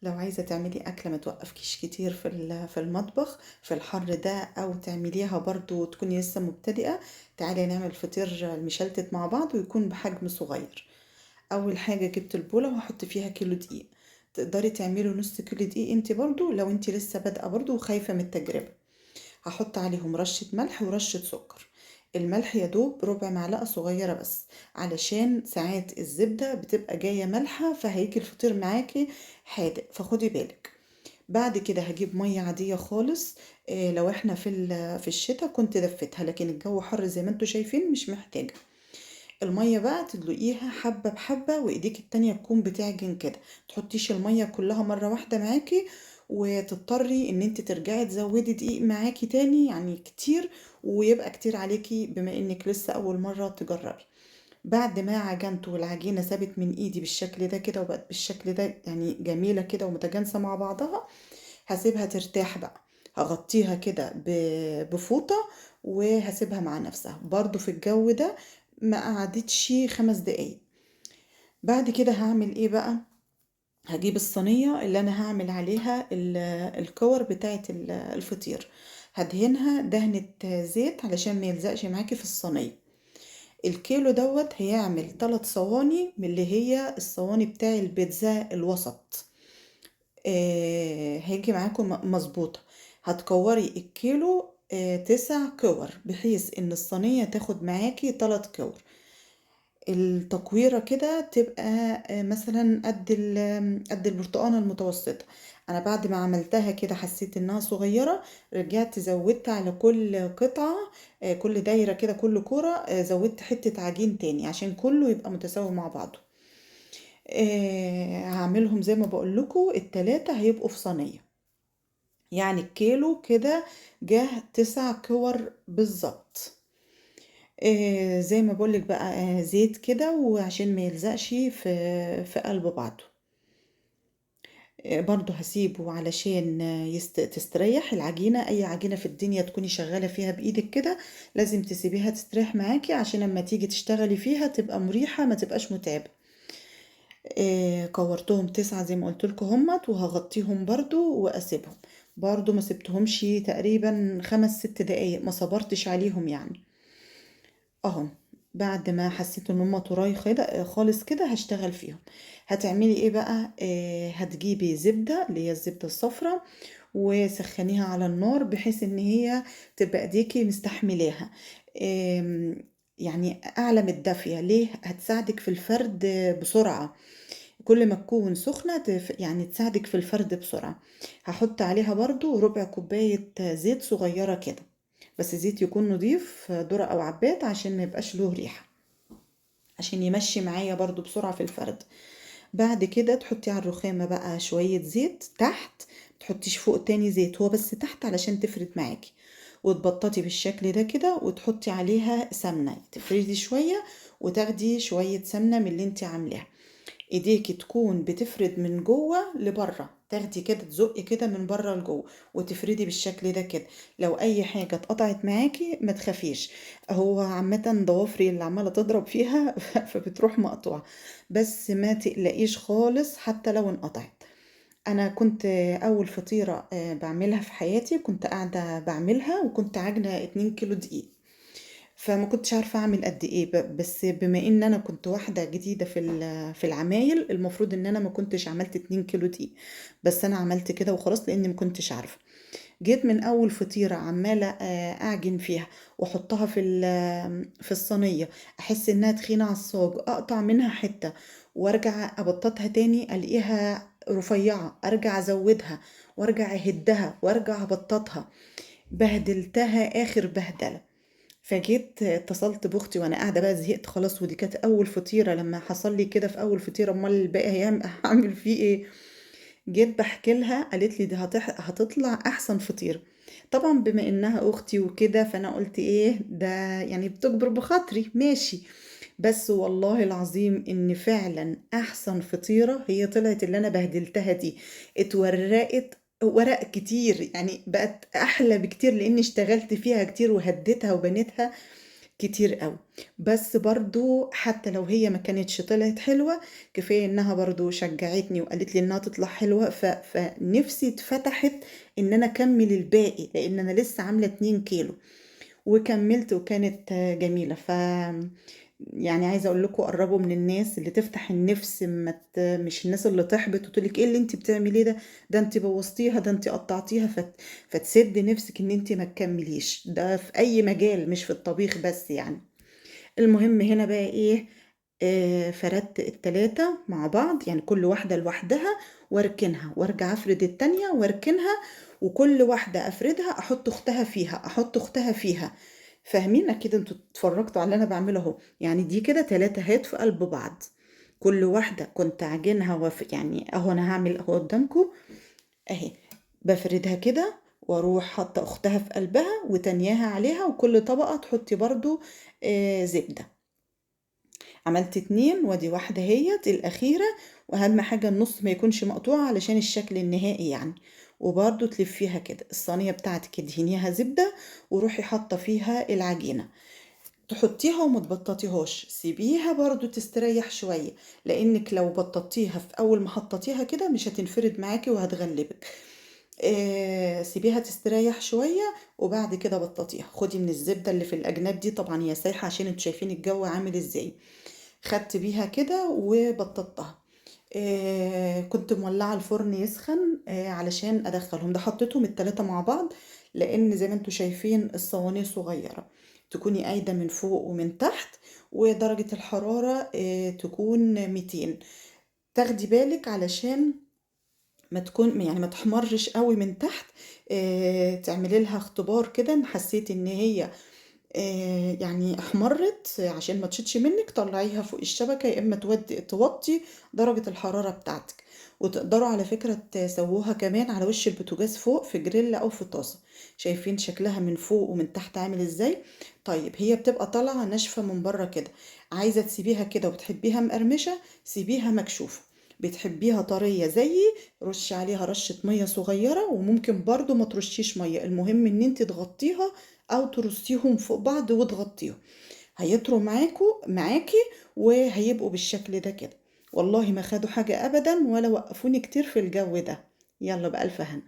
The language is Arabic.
لو عايزة تعملي أكلة ما توقفكيش كتير في المطبخ في الحر ده، أو تعمليها برضو تكوني لسه مبتدئة، تعالي نعمل فطير المشلتت مع بعض ويكون بحجم صغير. أول حاجة جبت البولة وهحط فيها كيلو دقيق. تقدري تعملي نص كيلو دقيق انت برضو لو انت لسه بادئة برضو وخايفة من التجربة. هحط عليهم رشة ملح ورشة سكر. الملح يا دوب ربع معلقة صغيرة بس، علشان ساعات الزبدة بتبقى جاية مالحة فهيجي الفطير معاكي حادق، فخدي بالك. بعد كده هجيب مية عادية خالص. لو احنا في الشتاء كنت دفتها، لكن الجو حر زي ما انتوا شايفين مش محتاجة. المية بقى تدلقيها حبة بحبة وايديك التانية تكون بتعجن كده. تحطيش المية كلها مرة واحدة معاكي، وتضطري ان انت ترجعي تزودي دقيق معاكي تاني يعني كتير، ويبقى كتير عليكي بما انك لسه اول مرة تجربي. بعد ما عجنت والعجينة سابت من ايدي بالشكل ده كده وبقت بالشكل ده يعني جميلة كده ومتجانسة مع بعضها، هسيبها ترتاح بقى. هغطيها كده بفوطة وهسيبها مع نفسها برضو في الجو ده. ما قعدتش 5 دقايق. بعد كده هعمل ايه بقى؟ هجيب الصينية اللي انا هعمل عليها الكور بتاعت الفطير. هدهنها دهنة زيت علشان ما يلزقش معاكي في الصينية. الكيلو دوت هيعمل 3 صواني من اللي هي الصواني بتاع البيتزا الوسط. هيجي معاكم مظبوطة. هتكوري الكيلو 9 كور، بحيث ان الصينية تاخد معاكي 3 كور. التكويرة كده تبقى مثلا قد البرتقانة المتوسطة. انا بعد ما عملتها كده حسيت انها صغيرة، رجعت زودت على كل قطعة، كل دايرة كده كل كورة زودت حتة عجين تاني عشان كله يبقى متساوي مع بعضه. هعملهم زي ما بقولكوا التلاتة هيبقوا في صينية. يعني الكيلو كده جه 9 كور بالظبط. زي ما بقولك بقى زيت كده وعشان ما يلزقش في قلب بعضه. برضو هسيبه علشان تستريح العجينة. اي عجينة في الدنيا تكوني شغالة فيها بايدك كده لازم تسيبيها تستريح معاكي عشان لما تيجي تشتغلي فيها تبقى مريحة ما تبقاش متعبة. كورتهم 9 زي ما قلت لكم همت، وهغطيهم برضو واسيبهم. برضو ما سبتهمش تقريبا 5 6 دقايق، ما صبرتش عليهم يعني. اهو. بعد ما حسيت ان هم طراي خالص كده هشتغل فيهم. هتعملي ايه بقى؟ هتجيبي زبدة اللي هي الزبدة الصفراء، وسخنيها على النار بحيث ان هي تبقى ايديكي مستحملاها. يعني اعلى من الدافية ليه؟ هتساعدك في الفرد بسرعة. كل ما تكون سخنة يعني تساعدك في الفرد بسرعة. هحط عليها برضو ربع كوباية زيت صغيرة كده، بس زيت يكون نضيف ذرة او عباد عشان ما يبقاش له ريحة، عشان يمشي معايا برضو بسرعة في الفرد. بعد كده تحطي على الرخامة بقى شوية زيت تحت. تحطيش فوق تاني زيت، هو بس تحت علشان تفرد معاكي. وتبططي بالشكل ده كده وتحطي عليها سمنة، تفردي شوية وتاخدي شوية سمنة من اللي انت عاملاها. ايديكي تكون بتفرد من جوه لبره، تاخدي كده تزقي كده من بره لجوه وتفردي بالشكل ده كده. لو اي حاجه اتقطعت معاكي ما تخافيش، هو عامه ضوافري اللي عماله تضرب فيها فبتروح مقطوعه. بس ما تقلقيش خالص حتى لو انقطعت. انا كنت اول فطيره بعملها في حياتي كنت قاعده بعملها، وكنت عاجنه 2 كيلو دقيق. فما كنتش عارفة أعمل قد إيه بس بما إن أنا كنت واحدة جديدة في العمايل، المفروض إن أنا ما كنتش عملت 2 كيلو دقيق. بس أنا عملت كده وخلاص لأني ما كنتش عارفة. جيت من أول فطيرة عمالة أعجن فيها وأحطها في الصينية، أحس إنها تخينة على الصاج، أقطع منها حتة وأرجع أبططها تاني ألاقيها رفيعة، أرجع أزودها وأرجع أهدها وأرجع أبططها. بهدلتها آخر بهدلة. فجيت اتصلت باختي وانا قاعده بقى زهقت خلاص، ودي كانت اول فطيره. لما حصل لي كده في اول فطيره امال الباقي هعمل فيه ايه؟ جيت بحكي لها قالت لي دي هتطلع احسن فطيره. طبعا بما انها اختي وكده فانا قلت ايه ده، يعني بتكبر بخاطري ماشي. بس والله العظيم ان فعلا احسن فطيره هي طلعت اللي انا بهدلتها دي. اتورقت ورق كتير، يعني بقت احلى بكتير لاني اشتغلت فيها كتير وهديتها وبنيتها. كتير أوي. بس برضه حتى لو هي ما كانتش طلعت حلوة، كفاية إنها برضه شجّعتني وقالت لي إنها تطلع حلوة، فنِفسي اتفتحت إن أنا أكمّل الباقي، لإن أنا لسه عاملة 2 كيلو. وكمّلت وكانت جميلة. يعني عايزة أقول لكم قرّبوا من الناس اللي تفتح النِفس، ما مش الناس اللي تحبط وتقول لِك إيه اللي أنتِ بتعمليه ده، ده أنتِ بوّظتيها، ده أنتِ قطّعتيها، فتسِد نِفسِك إن أنتِ ما تكمّليش، ده في أي مجال مش في الطبيخ بس يعني. المهم هنا بقى إيه، فردت ال3 مع بعض، يعني كل واحدة لوحدها واركنها، وارجع أفرد التانية واركنها، وكل واحدة أفردها أحط أختها فيها، أحط أختها فيها. فاهمين؟ أكيد أنتم اتفرجتوا على اللي أنا باعمله أهو. يعني دي كده 3 هات في قلب بعض، كل واحدة كنت أعجنها يعني أهو أنا هاعمل أهو قدامكم أهي، بافردها كده وأروح حاطة أختها في قلبها وتانياها عليها، وكل طبقة تحطي برضه زبدة. عملت 2 وادي واحدة أهيّة الأخيرة، وأهم حاجة النُص ما يكونش مقطوع علشان الشكل النهائي يعني. وبرضه تلفّيها كده، الصينية بتاعتِك ادهنيها زبدة وروحي حاطة فيها العجينة، تحطيها وما تبططيهاش، سيبيها برضه تستريح شوية، لإنِّك لو بططتيها في أول ما حطيتيها كده مش هتنفرد معاكِ وهتغلبِك. سيبيها تستريح شوية وبعد كده بططيها، خدي من الزبدة اللي في الأجناب دي، طبعًا هي سايحة عشان أنتم شايفين الجو عامل إزاي. خدت بيها كده وبططتها. كنت مولعة الفرن يسخن علشان أدخّلهم، ده حطيتهم ال3 مع بعض، لإن زي ما أنتم شايفين الصواني صغيّرة، تكوني قايدة من فوق ومن تحت، ودرجة الحرارة تكون 200. تاخدي بالِك علشان يعني ما تحمرش أوي من تحت، تعملي لها اختبار كده إن حسيتِ إن هي يعني أحمرِّت عشان ما تشيطش منِّك، طلّعيها فوق الشبكة، يا إمّا توطّي درجة الحرارة بتاعتِك. وتقدروا على فكرة تسوّوها كمان على وش البوتاجاز فوق في جريل أو في طاسة. شايفين شكلها من فوق ومن تحت عامل إزاي؟ طيب هي بتبقى طالعة ناشفة من برّه كده، عايزة تسيبيها كده وتحبيها مقرمشة، سيبيها مكشوفة. بتحبيها طرية زيي، رُشّي عليها رشة مَيّة صغيّرة، وممكن برضه ما ترشّيش مَيّة، المهم إن أنتِ تغطّيها أو ترصيهم فوق بعض وتغطيهم، هيطروا معاكِ وهيبقوا بالشكل ده كده. والله ما خدوا حاجة أبدًا ولا وقّفوني كتير في الجو ده. يالّا بألف هنا.